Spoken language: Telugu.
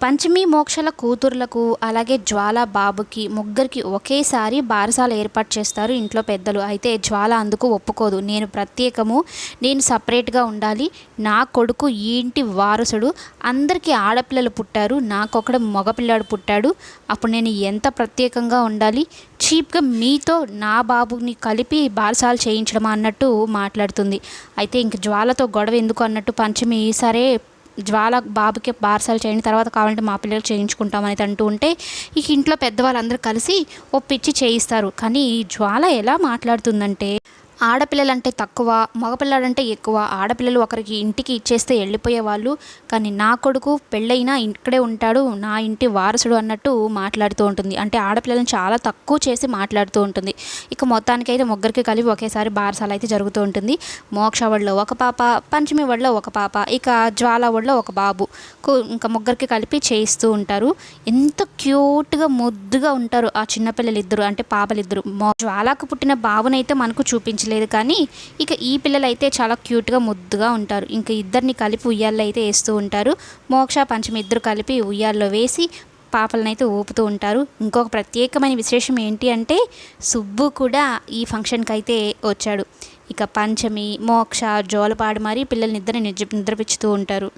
పంచమి మోక్షల కూతుర్లకు అలాగే జ్వాల బాబుకి ముగ్గురికి ఒకేసారి బారసాల ఏర్పాటు చేస్తారు ఇంట్లో పెద్దలు. అయితే జ్వాల అందుకు ఒప్పుకోదు. నేను ప్రత్యేకము, నేను సపరేట్గా ఉండాలి, నా కొడుకు ఈ ఇంటి వారసుడు, అందరికీ ఆడపిల్లలు పుట్టారు, నాకొకడు మగపిల్లాడు పుట్టాడు, అప్పుడు నేను ఎంత ప్రత్యేకంగా ఉండాలి, చీప్గా మీతో నా బాబుని కలిపి బారసాలు చేయించడమా అన్నట్టు మాట్లాడుతుంది. అయితే ఇంక జ్వాలతో గొడవ ఎందుకు అన్నట్టు పంచమి సరే జ్వాల బాబుకి బారసాలు చేయండి, తర్వాత కావాలంటే మా పిల్లలకు చేయించుకుంటామని అంటూ ఉంటే ఇక ఇంట్లో పెద్దవాళ్ళందరూ కలిసి ఒప్పించి చేయిస్తారు. కానీ జ్వాల ఎలా మాట్లాడుతుందంటే, ఆడపిల్లలంటే తక్కువ, మగపిల్లాడంటే ఎక్కువ, ఆడపిల్లలు ఒకరికి ఇంటికి ఇచ్చేస్తే వెళ్ళిపోయేవాళ్ళు, కానీ నా కొడుకు పెళ్ళైనా ఇక్కడే ఉంటాడు, నా ఇంటి వారసుడు అన్నట్టు మాట్లాడుతూ ఉంటుంది. అంటే ఆడపిల్లలను చాలా తక్కువ చేసి మాట్లాడుతూ ఉంటుంది. ఇక మొత్తానికైతే ముగ్గురికి కలిపి ఒకేసారి బారసాల అయితే జరుగుతూ ఉంటుంది. మోక్ష ఒడిలో ఒక పాప, పంచమి ఒడిలో ఒక పాప, ఇక జ్వాల ఒడిలో ఒక బాబు, ఇంకా ముగ్గురికి కలిపి చేయిస్తూ ఉంటారు. ఎంత క్యూట్గా ముద్దుగా ఉంటారు ఆ చిన్నపిల్లలు ఇద్దరు, అంటే పాపలిద్దరు. జ్వాలకు పుట్టిన బాబునైతే మనకు చూపించలేదు, కానీ ఇక ఈ పిల్లలు అయితే చాలా క్యూట్గా ముద్దుగా ఉంటారు. ఇంకా ఇద్దరిని కలిపి ఉయ్యాల్లో అయితే వేస్తూ ఉంటారు. మోక్ష పంచమి ఇద్దరు కలిపి ఉయ్యాల్లో వేసి పాపలనైతే ఊపుతూ ఉంటారు. ఇంకొక ప్రత్యేకమైన విశేషం ఏంటి అంటే, సుబ్బు కూడా ఈ ఫంక్షన్కి అయితే వచ్చాడు. ఇక పంచమి, మోక్ష జోలపాడి మరీ పిల్లల్ని నిద్రపిచ్చుతూ ఉంటారు.